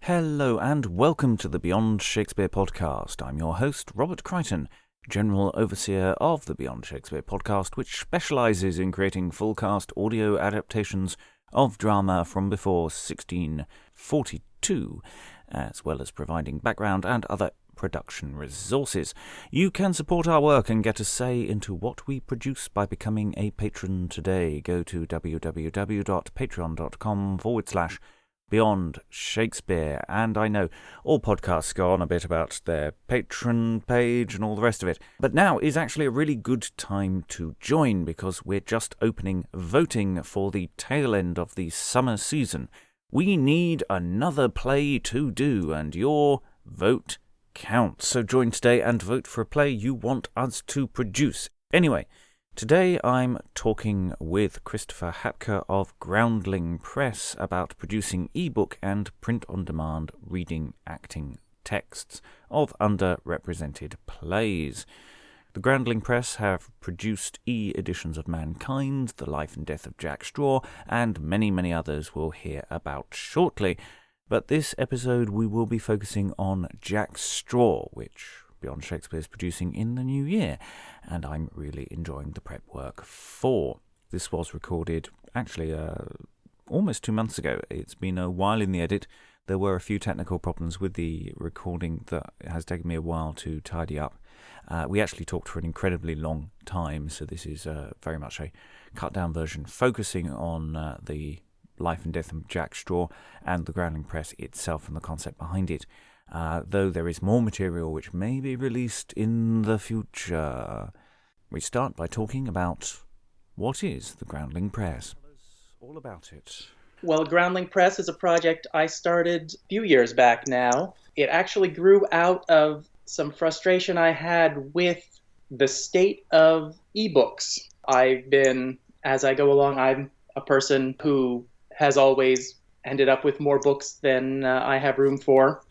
Hello and welcome to the Beyond Shakespeare podcast. I'm your host, Robert Crighton, General Overseer of the Beyond Shakespeare podcast, which specialises in creating full-cast audio adaptations of drama from before 1642, as well as providing background and other production resources. You can support our work and get a say into what we produce by becoming a patron today. Go to www.patreon.com/Beyond Shakespeare. And I know all podcasts go on a bit about their patron page and all the rest of it, but now is actually a really good time to join because we're just opening voting for the tail end of the summer season. We need another play to do, and your vote counts. So join today and vote for a play you want us to produce. Anyway, today I'm talking with Christopher Hapka of Groundling Press about producing ebook and print-on-demand reading acting texts of underrepresented plays. The Groundling Press have produced e-editions of Mankind, The Life and Death of Jack Straw, and many, many others we'll hear about shortly. But this episode we will be focusing on Jack Straw, which Beyond Shakespeare is producing in the new year, and I'm really enjoying the prep work for. This was recorded actually almost 2 months ago. It's been a while in the edit. There were a few technical problems with the recording that has taken me a while to tidy up. We actually talked for an incredibly long time, so this is very much a cut-down version, focusing on the Life and Death of Jack Straw and the Groundling Press itself and the concept behind it. Though there is more material which may be released in the future. We start by talking about what is the Groundling Press. All about it. Well, Groundling Press is a project I started a few years back now. It actually grew out of some frustration I had with the state of ebooks. As I go along, I'm a person who has always ended up with more books than I have room for.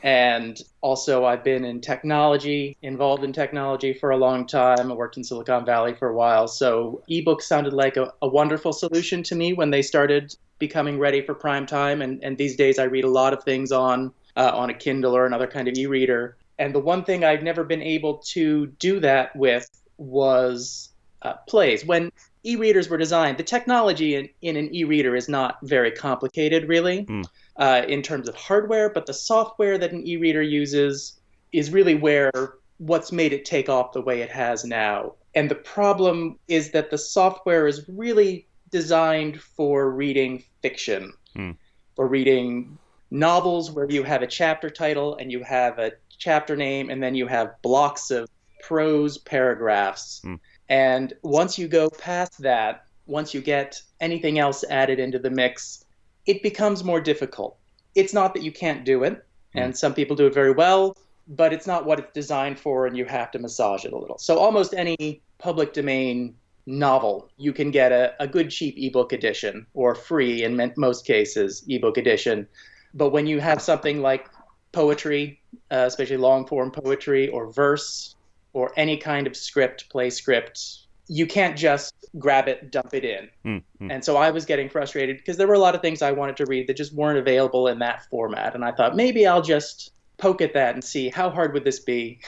And also I've been involved in technology for a long time. I worked in Silicon Valley for a while. So ebooks sounded like a wonderful solution to me when they started becoming ready for prime time. And these days I read a lot of things on a Kindle or another kind of e-reader. And the one thing I've never been able to do that with was plays. When e-readers were designed, the technology in an e-reader is not very complicated, really, in terms of hardware, but the software that an e-reader uses is really what's made it take off the way it has now. And the problem is that the software is really designed for reading fiction, for reading novels where you have a chapter title and you have a chapter name and then you have blocks of prose paragraphs. And once you go past that, once you get anything else added into the mix, it becomes more difficult. It's not that you can't do it, and some people do it very well, but it's not what it's designed for, and you have to massage it a little. So almost any public domain novel, you can get a good cheap ebook edition, or free in most cases, ebook edition. But when you have something like poetry, especially long-form poetry or verse, or any kind of play script, you can't just grab it, dump it in. And so I was getting frustrated because there were a lot of things I wanted to read that just weren't available in that format. And I thought, maybe I'll just poke at that and see how hard would this be?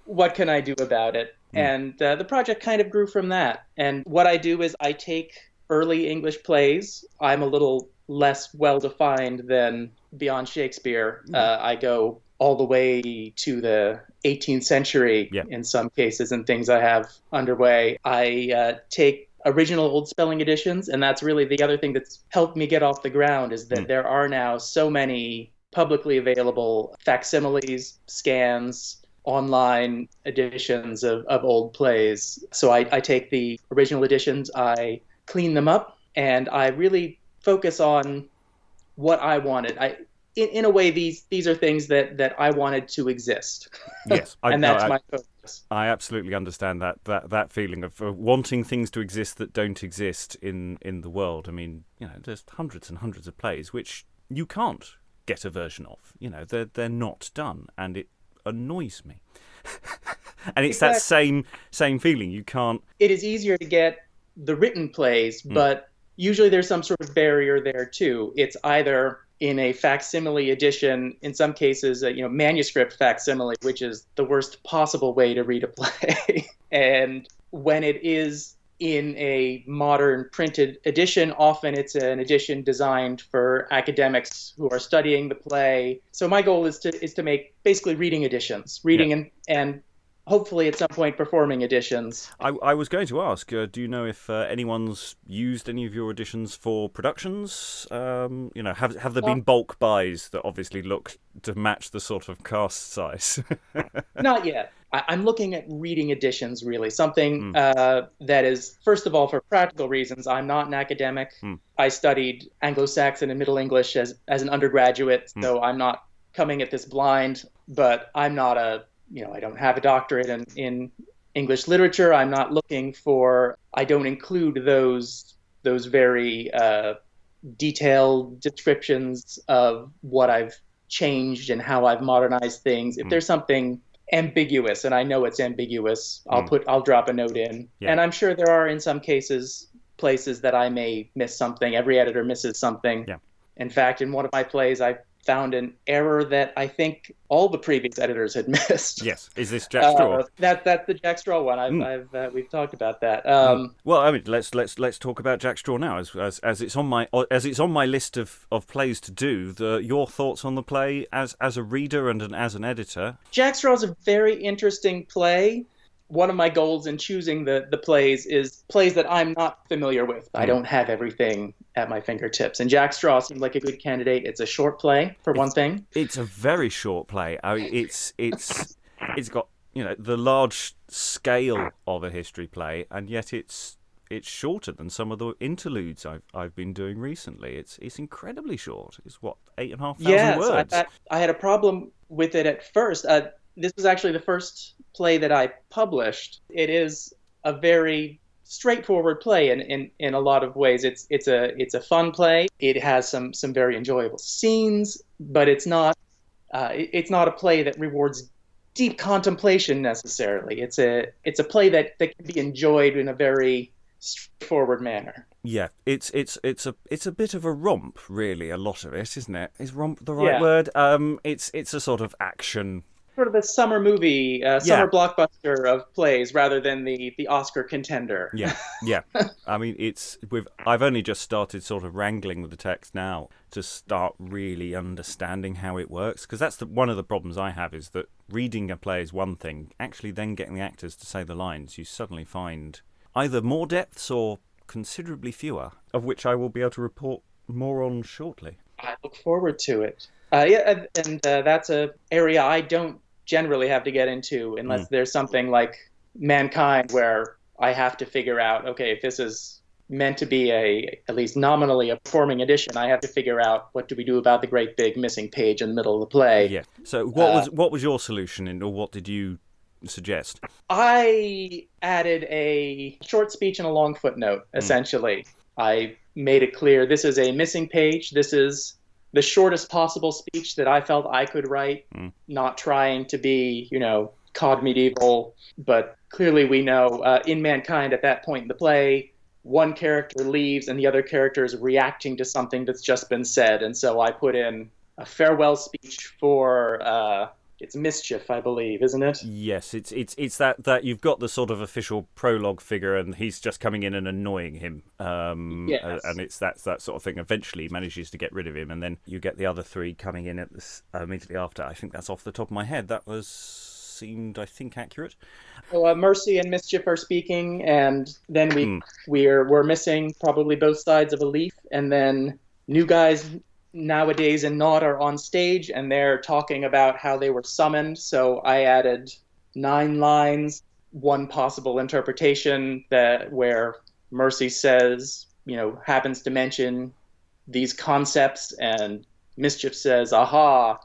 What can I do about it? And the project kind of grew from that. And what I do is I take early English plays. I'm a little less well-defined than Beyond Shakespeare. I go all the way to the 18th century in some cases and things I have underway. I take original old spelling editions, and that's really the other thing that's helped me get off the ground is that there are now so many publicly available facsimiles, scans, online editions of old plays. So I take the original editions, I clean them up, and I really focus on what I wanted. In a way, these are things that I wanted to exist. Yes, and that's my focus. I absolutely understand that feeling of wanting things to exist that don't exist in the world. I mean, there's hundreds and hundreds of plays which you can't get a version of. They're not done, and it annoys me. And it's that same feeling. You can't. It is easier to get the written plays, but usually there's some sort of barrier there too. It's either in a facsimile edition, in some cases, manuscript facsimile, which is the worst possible way to read a play. And when it is in a modern printed edition, often it's an edition designed for academics who are studying the play. So my goal is to make basically reading editions, and hopefully at some point performing editions. I was going to ask, do you know if anyone's used any of your editions for productions? Have there been bulk buys that obviously look to match the sort of cast size? Not yet. I'm looking at reading editions, really. Something that is, first of all, for practical reasons. I'm not an academic. I studied Anglo-Saxon and Middle English as an undergraduate, so I'm not coming at this blind, but I'm not I don't have a doctorate in English literature. I'm not looking for, I don't include those very detailed descriptions of what I've changed and how I've modernized things. If there's something ambiguous, and I know it's ambiguous, I'll drop a note in. Yeah. And I'm sure there are, in some cases, places that I may miss something. Every editor misses something. Yeah. In fact, in one of my plays, I found an error that I think all the previous editors had missed. Yes, is this Jack Straw? That's the Jack Straw one. We've talked about that. Well, I mean, let's talk about Jack Straw now, as it's on my list of plays to do. Your thoughts on the play as a reader and as an editor. Jack Straw is a very interesting play. One of my goals in choosing the plays is plays that I'm not familiar with. I don't have everything at my fingertips. And Jack Straw seemed like a good candidate. It's a short play, for one thing. It's a very short play. I mean, it's got the large scale of a history play, and yet it's shorter than some of the interludes I've been doing recently. It's incredibly short. It's 8,500 words. I had a problem with it at first. This was actually the first play that I published. It is a very straightforward play in a lot of ways. It's a fun play. It has some very enjoyable scenes, but it's not a play that rewards deep contemplation necessarily. It's a play that can be enjoyed in a very straightforward manner. Yeah, it's a bit of a romp, really. A lot of it, isn't it? Is romp the right word? It's a sort of action. Sort of a summer movie, summer blockbuster of plays rather than the Oscar contender. Yeah. I mean, I've only just started sort of wrangling with the text now to start really understanding how it works, because that's one of the problems I have, is that reading a play is one thing, actually then getting the actors to say the lines, you suddenly find either more depths or considerably fewer, of which I will be able to report more on shortly. I look forward to it. That's an area I don't generally have to get into unless there's something like Mankind where I have to figure out, okay, if this is meant to be at least nominally a performing edition, I have to figure out what do we do about the great big missing page in the middle of the play. Yeah. So what was your solution, or what did you suggest? I added a short speech and a long footnote, essentially. I made it clear this is a missing page. This is the shortest possible speech that I felt I could write, not trying to be, cod medieval. But clearly we know in Mankind at that point in the play, one character leaves and the other character is reacting to something that's just been said. And so I put in a farewell speech for it's Mischief, I believe, isn't it? Yes, it's that you've got the sort of official prologue figure, and he's just coming in and annoying him. Yes. And it's that sort of thing. Eventually, he manages to get rid of him, and then you get the other three coming in at this immediately after. I think that's off the top of my head. That seemed, I think, accurate. So Mercy and Mischief are speaking, and then we're missing probably both sides of a leaf, and then new guys nowadays and not are on stage, and they're talking about how they were summoned. So I added 9 lines, one possible interpretation where Mercy says, happens to mention these concepts, and Mischief says, aha,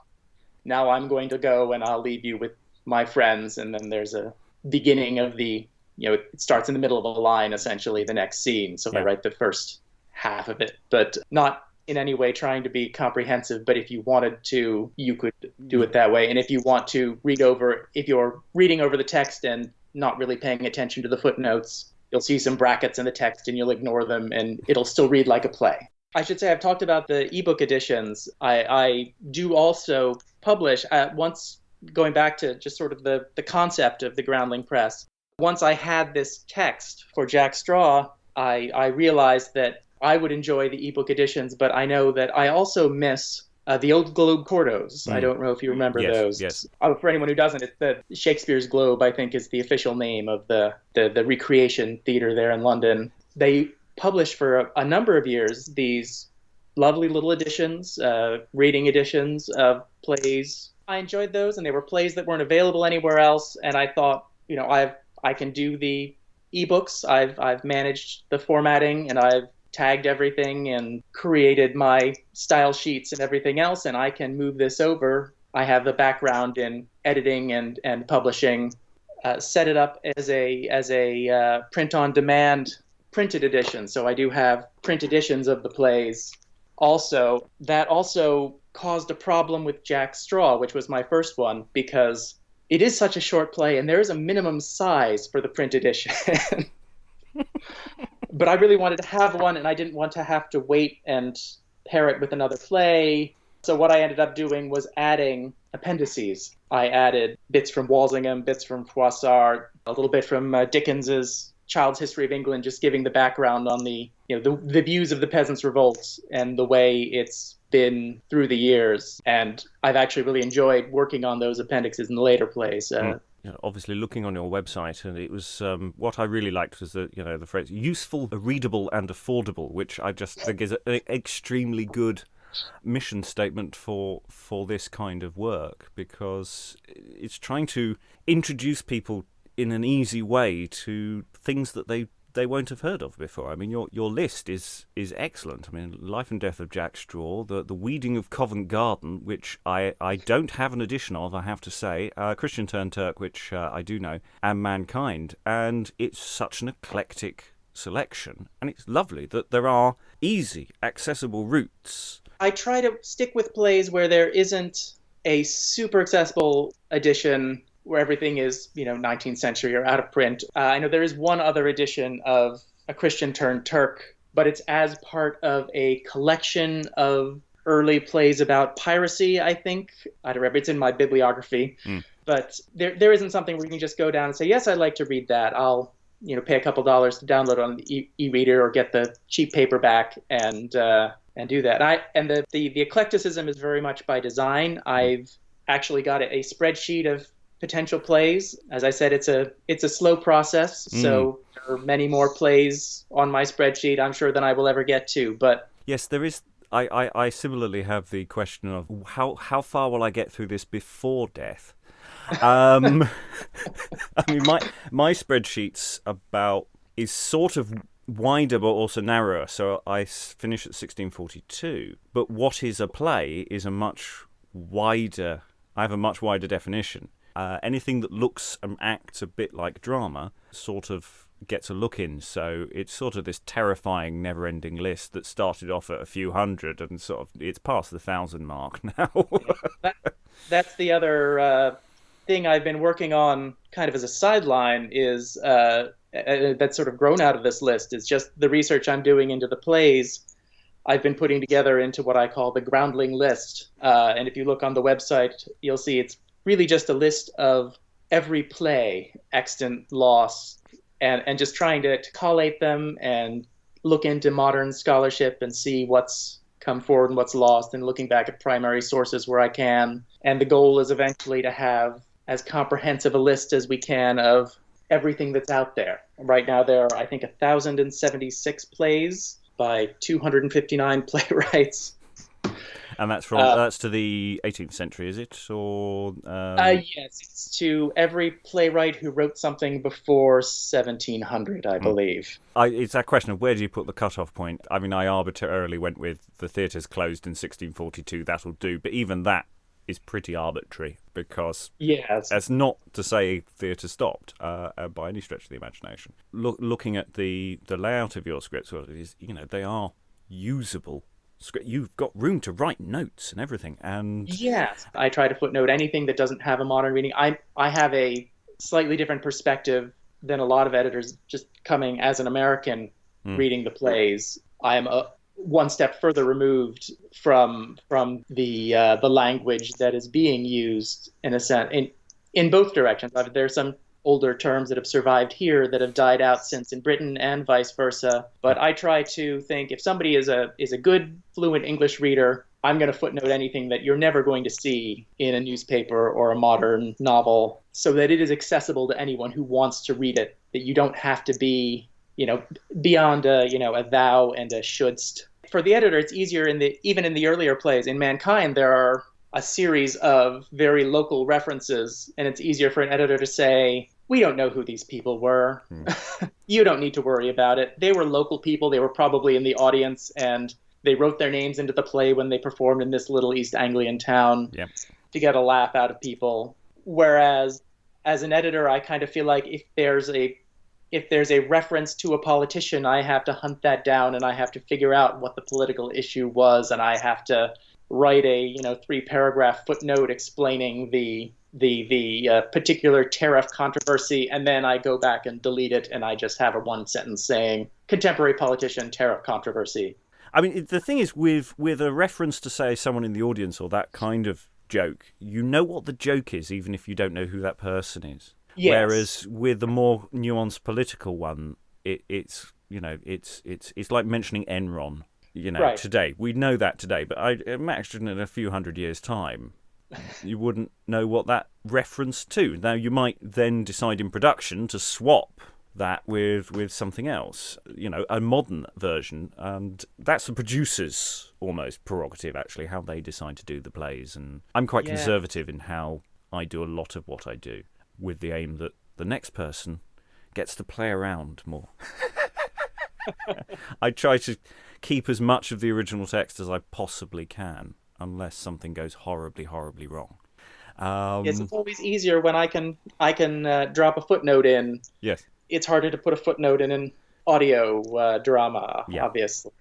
now I'm going to go and I'll leave you with my friends. And then there's a beginning of it starts in the middle of a line, essentially, the next scene. So I write the first half of it, but not in any way trying to be comprehensive, but if you wanted to, you could do it that way. And if you want to if you're reading over the text and not really paying attention to the footnotes, you'll see some brackets in the text and you'll ignore them and it'll still read like a play. I should say I've talked about the ebook editions. I do also publish, once going back to just sort of the concept of the Groundling Press. Once I had this text for Jack Straw, I realized that I would enjoy the ebook editions, but I know that I also miss the old Globe quartos. I don't know if you remember those. Yes. For anyone who doesn't, it's the Shakespeare's Globe, I think, is the official name of the Recreation Theatre there in London. They published for a number of years these lovely little editions, reading editions of plays. I enjoyed those, and they were plays that weren't available anywhere else. And I thought, I can do the ebooks. I've managed the formatting, and I've tagged everything and created my style sheets and everything else, and I can move this over. I have the background in editing and publishing. Set it up as a print-on-demand printed edition. So I do have print editions of the plays. Also, that also caused a problem with Jack Straw, which was my first one, because it is such a short play, and there is a minimum size for the print edition. But I really wanted to have one, and I didn't want to have to wait and pair it with another play. So what I ended up doing was adding appendices. I added bits from Walsingham, bits from Froissart, a little bit from Dickens's Child's History of England, just giving the background on the views of the Peasants' Revolt and the way it's been through the years. And I've actually really enjoyed working on those appendixes in the later plays. Obviously, looking on your website, and it was what I really liked was the phrase "useful, readable, and affordable," which I just think is an extremely good mission statement for this kind of work, because it's trying to introduce people in an easy way to things that they won't have heard of before. I mean, your list is excellent. I mean, Life and Death of Jack Straw, the Weeding of Covent Garden, which I don't have an edition of, I have to say, Christian Turn'd Turk, which I do know, and Mankind. And it's such an eclectic selection, and it's lovely that there are easy, accessible routes. I try to stick with plays where there isn't a super accessible edition where everything is, 19th century or out of print. I know there is one other edition of A Christian Turn'd Turk, but it's as part of a collection of early plays about piracy, I think. I don't remember. It's in my bibliography. But there isn't something where you can just go down and say, yes, I'd like to read that. I'll pay a couple dollars to download it on the e-reader or get the cheap paperback and do that. And the eclecticism is very much by design. I've actually got a spreadsheet of potential plays. As I said, it's a slow process, so there are many more plays on my spreadsheet, I'm sure, than I will ever get to. But yes, there is. I similarly have the question of how far will I get through this before death? I mean, my spreadsheet's is sort of wider but also narrower, so I finish at 1642. But what is a play is I have a much wider definition. Anything that looks and acts a bit like drama sort of gets a look in. So it's sort of this terrifying, never-ending list that started off at a few hundred and sort of it's past the 1,000 mark now. That's the other thing I've been working on kind of as a sideline is that's sort of grown out of this list is just the research I'm doing into the plays I've been putting together into what I call the Groundling list. And if you look on the website, you'll see it's really just a list of every play, extant, lost, and just trying to collate them and look into modern scholarship and see what's come forward and what's lost, and looking back at primary sources where I can. And the goal is eventually to have as comprehensive a list as we can of everything that's out there. Right now there are, I think, 1,076 plays by 259 playwrights. And that's that's to the 18th century, is it? Or yes, it's to every playwright who wrote something before 1700, I believe. It's that question of where do you put the cut-off point? I mean, I arbitrarily went with the theatres closed in 1642, that'll do. But even that is pretty arbitrary, because that's not to say theatre stopped by any stretch of the imagination. Looking at the layout of your scripts, they are usable. You've got room to write notes and everything, and yes, I try to footnote anything that doesn't have a modern reading. I have a slightly different perspective than a lot of editors, just coming as an American reading the plays. I'm one step further removed from the language that is being used in a sense in both directions. There are some older terms that have survived here that have died out since in Britain and vice versa. But I try to think if somebody is a good fluent English reader, I'm going to footnote anything that you're never going to see in a newspaper or a modern novel, so that it is accessible to anyone who wants to read it, that you don't have to be, beyond a thou and a shouldst. For the editor, it's easier even in the earlier plays. In Mankind, there are a series of very local references, and it's easier for an editor to say, we don't know who these people were. You don't need to worry about it. They were local people. They were probably in the audience, and they wrote their names into the play when they performed in this little East Anglian town to get a laugh out of people. Whereas as an editor, I kind of feel like if there's a reference to a politician, I have to hunt that down, and I have to figure out what the political issue was, and I have to write a 3-paragraph footnote explaining the particular tariff controversy, and then I go back and delete it, and I just have a one sentence saying contemporary politician tariff controversy. I mean, the thing is, with a reference to, say, someone in the audience or that kind of joke, you know what the joke is, even if you don't know who that person is. Yes. Whereas with the more nuanced political one, it's like mentioning Enron. Right. Today we know that today, but I imagine in a few hundred years' time, you wouldn't know what that reference to. Now, you might then decide in production to swap that with something else, a modern version, and that's the producer's almost prerogative, actually, how they decide to do the plays. And I'm quite conservative in how I do a lot of what I do, with the aim that the next person gets to play around more. I try to keep as much of the original text as I possibly can, unless something goes horribly, horribly wrong. Yes, it's always easier when I can drop a footnote in. Yes. It's harder to put a footnote in an audio drama, obviously.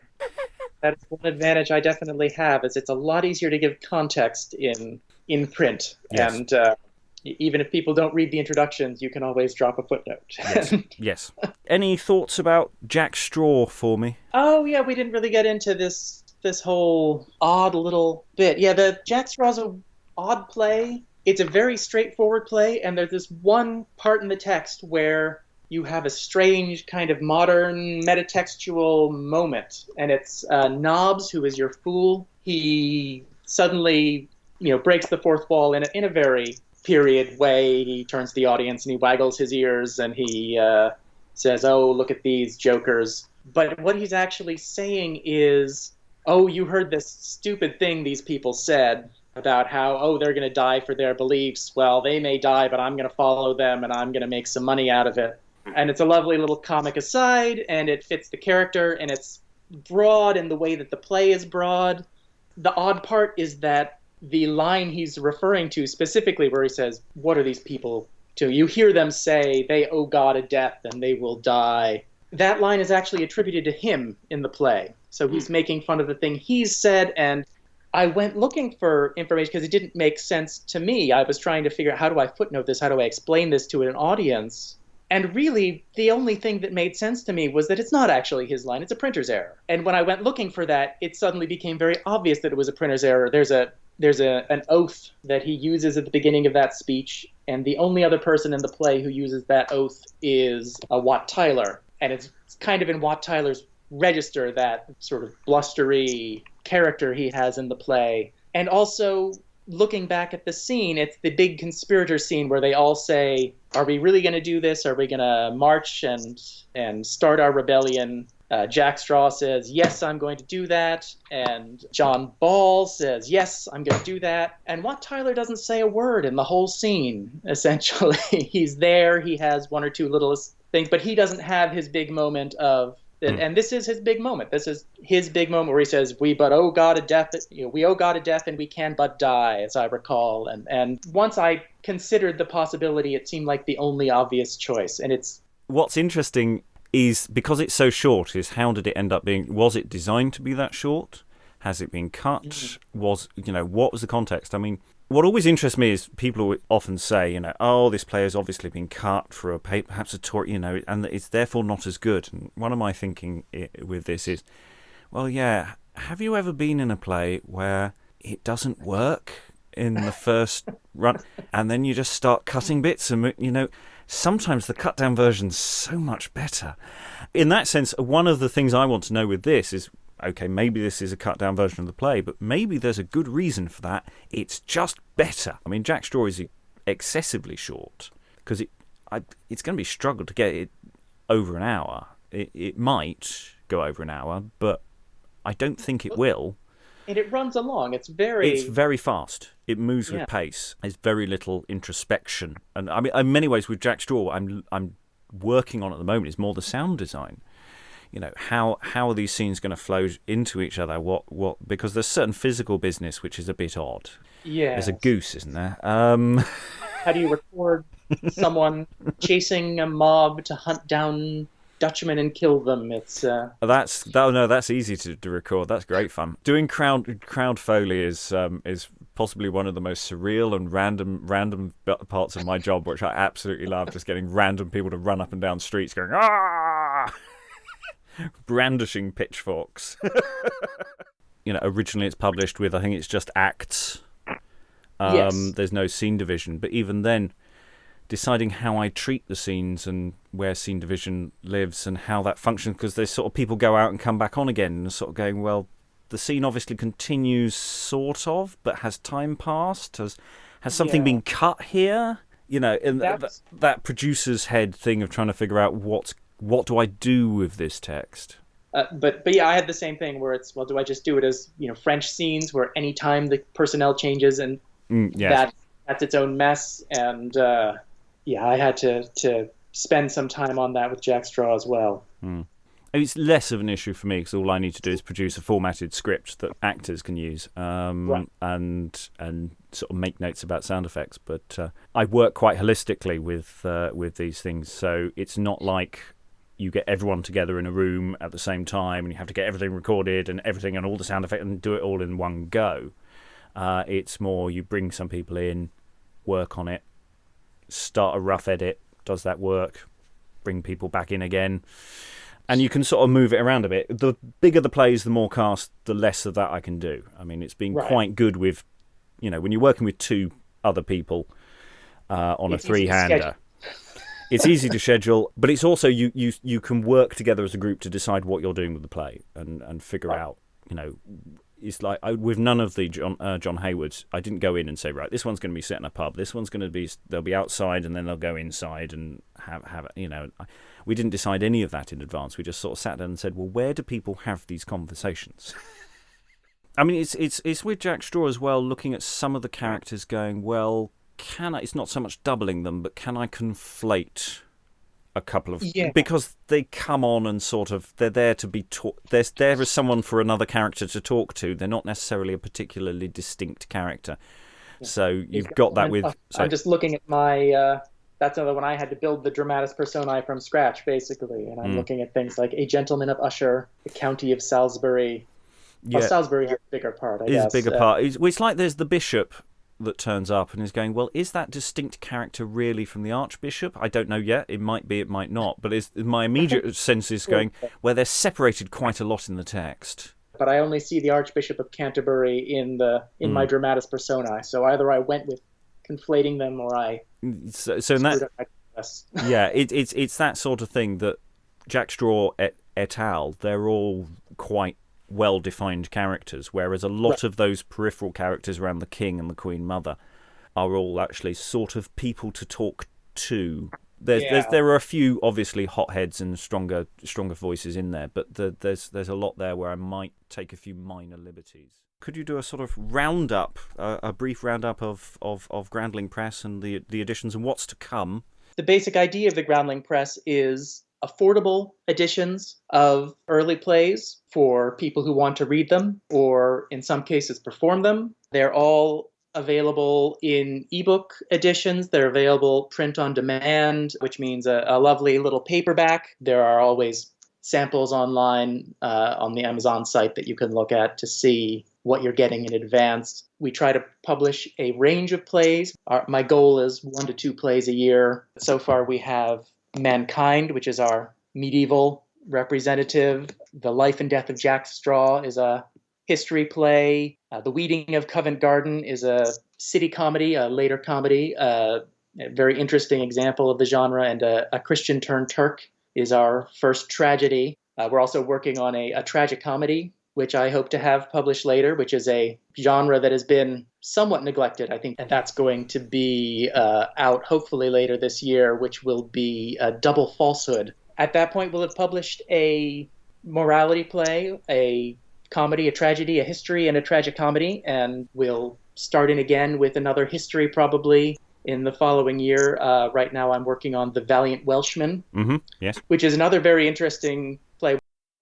That's one advantage I definitely have, is it's a lot easier to give context in print. Yes. And even if people don't read the introductions, you can always drop a footnote. Yes. Yes. Any thoughts about Jack Straw for me? Oh, yeah, we didn't really get into this whole odd little bit. Yeah, the Jack Straw's an odd play. It's a very straightforward play, and there's this one part in the text where you have a strange kind of modern metatextual moment, and it's Nobbs, who is your fool. He suddenly, breaks the fourth wall in a very period way. He turns to the audience and he waggles his ears and he says, "Oh, look at these jokers." But what he's actually saying is, "Oh, you heard this stupid thing these people said about how, they're going to die for their beliefs. Well, they may die, but I'm going to follow them and I'm going to make some money out of it." And it's a lovely little comic aside, and it fits the character, and it's broad in the way that the play is broad. The odd part is that the line he's referring to specifically, where he says, "What are these people to?" You hear them say, "They owe God a death and they will die." That line is actually attributed to him in the play. So he's making fun of the thing he's said, and I went looking for information because it didn't make sense to me. I was trying to figure out, how do I footnote this? How do I explain this to an audience? And really, the only thing that made sense to me was that it's not actually his line, it's a printer's error. And when I went looking for that, it suddenly became very obvious that it was a printer's error. There's an oath that he uses at the beginning of that speech, and the only other person in the play who uses that oath is Wat Tyler. And it's kind of in Wat Tyler's register, that sort of blustery character he has in the play. And also, looking back at the scene, it's the big conspirator scene where they all say, "Are we really going to do this? Are we going to march and start our rebellion?" Jack Straw says, "Yes, I'm going to do that." And John Ball says, "Yes, I'm going to do that." And Wat Tyler doesn't say a word in the whole scene, essentially. He's there, he has one or two little things, but he doesn't have his big moment of, and this is his big moment. This is his big moment where he says, we owe God a death and we can but die, as I recall. And once I considered the possibility, it seemed like the only obvious choice. And it's... What's interesting is, because it's so short, is how did it end up being? Was it designed to be that short? Has it been cut? Mm-hmm. What was the context? I mean, what always interests me is people often say, this play has obviously been cut for perhaps a tour, and it's therefore not as good. And one of my thinking with this is, Well, yeah. Have you ever been in a play where it doesn't work in the first run, and then you just start cutting bits, and sometimes the cut down version's so much better. In that sense, one of the things I want to know with this is, okay, maybe this is a cut down version of the play, but maybe there's a good reason for that. It's just better. I mean, Jack Straw is excessively short because it's going to be a struggle to get it over an hour. It might go over an hour, but I don't think it will. And it runs along. It's very fast. It moves with pace. There's very little introspection. And I mean, in many ways, with Jack Straw, I'm working on at the moment is more the sound design. How are these scenes going to flow into each other? What? Because there's certain physical business which is a bit odd. Yeah. There's a goose, isn't there? How do you record someone chasing a mob to hunt down Dutchmen and kill them? That's easy to record. That's great fun. Doing crowd foley is possibly one of the most surreal and random parts of my job, which I absolutely love. Just getting random people to run up and down streets going ah, brandishing pitchforks. Originally it's published with, I think it's just acts. Yes. There's no scene division, but even then, deciding how I treat the scenes and where scene division lives and how that functions, because there's sort of people go out and come back on again and sort of going, well, the scene obviously continues sort of, but has time passed? Has something been cut here? And that producer's head thing of trying to figure out what do I do with this text? But yeah, I had the same thing where it's, well, do I just do it as French scenes where any time the personnel changes and that's its own mess, and I had to spend some time on that with Jack Straw as well. It's less of an issue for me because all I need to do is produce a formatted script that actors can use, and sort of make notes about sound effects. But I work quite holistically with these things, so it's not like you get everyone together in a room at the same time and you have to get everything recorded and everything and all the sound effects and do it all in one go. It's more you bring some people in, work on it, start a rough edit, does that work, bring people back in again, and you can sort of move it around a bit. The bigger the plays, the more cast, the less of that I can do. I mean, it's been quite good with, when you're working with two other people on a three-hander. It's easy to schedule, but it's also you can work together as a group to decide what you're doing with the play and figure out, it's like with none of the John Haywards, I didn't go in and say, right, this one's going to be set in a pub, this one's going to be, they'll be outside and then they'll go inside and have we didn't decide any of that in advance. We just sort of sat down and said, well, where do people have these conversations? I mean, it's with Jack Straw as well, looking at some of the characters going, well, it's not so much doubling them, but can I conflate a couple of... Yeah. Because they come on and sort of... They're there to be they're there as someone for another character to talk to. They're not necessarily a particularly distinct character. So you've got that with... I'm just looking at my... that's another one I had to build the dramatis personae from scratch, basically. And I'm looking at things like A Gentleman of Usher, the County of Salisbury. Yeah. Well, Salisbury is a bigger part, I guess. It's a bigger part. It's like there's the bishop that turns up and is going, well, is that distinct character really from the Archbishop? I don't know yet. It might be, it might not. But my immediate sense is going, where they're separated quite a lot in the text. But I only see the Archbishop of Canterbury in my dramatis personae. So either I went with conflating them or I... So in that... Yeah, it's that sort of thing that Jack Straw et al., they're all quite well-defined characters, whereas a lot of those peripheral characters around the king and the queen mother are all actually sort of people to talk to. There are a few obviously hotheads and stronger voices in there, but there's a lot there where I might take a few minor liberties. Could you do a sort of roundup, a brief roundup of Groundling Press and the editions and what's to come? The basic idea of the Groundling Press is affordable editions of early plays for people who want to read them or, in some cases, perform them. They're all available in ebook editions. They're available print on demand, which means a lovely little paperback. There are always samples online on the Amazon site that you can look at to see what you're getting in advance. We try to publish a range of plays. My goal is 1 to 2 plays a year. So far we have Mankind, which is our medieval representative. The Life and Death of Jack Straw is a history play. The Weeding of Covent Garden is a city comedy, a later comedy, a very interesting example of the genre. And a Christian Turn'd Turk is our first tragedy. We're also working on a Tragi-comedy, which I hope to have published later, which is a genre that has been somewhat neglected. I think that's going to be out hopefully later this year, which will be a Double Falsehood. At that point, we'll have published a morality play, a comedy, a tragedy, a history, and a tragicomedy, and we'll start in again with another history probably in the following year. Right now I'm working on The Valiant Welshman, Yes. which is another very interesting play.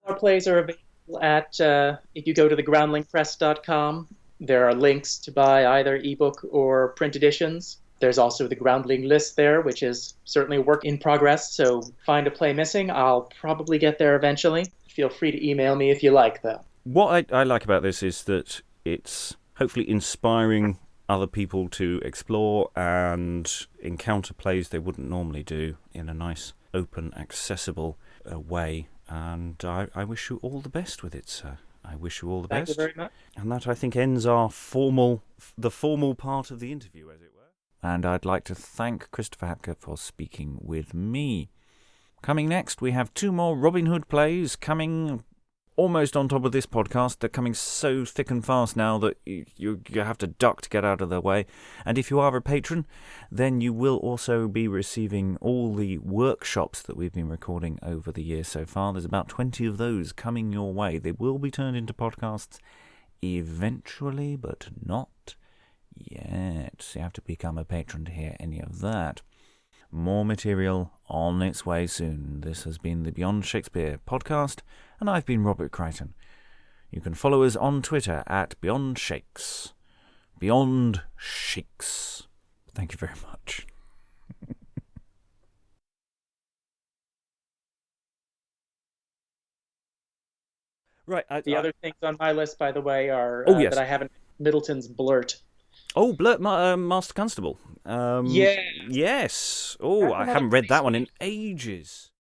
Our plays are available at, if you go to the groundlingpress.com, there are links to buy either ebook or print editions. There's also the Groundling list there, which is certainly a work in progress, so find a play missing. I'll probably get there eventually. Feel free to email me if you like, though. What I like about this is that it's hopefully inspiring other people to explore and encounter plays they wouldn't normally do in a nice, open, accessible way. And I wish you all the best with it, sir. I wish you all the best. Thank you very much. And that, I think, ends the formal part of the interview, as it were. And I'd like to thank Christopher Hapka for speaking with me. Coming next, we have 2 more Robin Hood plays coming almost on top of this podcast. They're coming so thick and fast now that you have to duck to get out of their way. And if you are a patron, then you will also be receiving all the workshops that we've been recording over the year so far. There's about 20 of those coming your way. They will be turned into podcasts eventually, but not yet. So you have to become a patron to hear any of that. More material on its way soon. This has been the Beyond Shakespeare podcast, and I've been Robert Crighton. You can follow us on Twitter at Beyond Shakes. Beyond Shakes. Thank you very much. Right. The other things on my list, by the way, are yes. that I haven't. Middleton's Blurt. Oh, Blurt, Master Constable. Yeah. Yes. Oh, I haven't read that one in ages.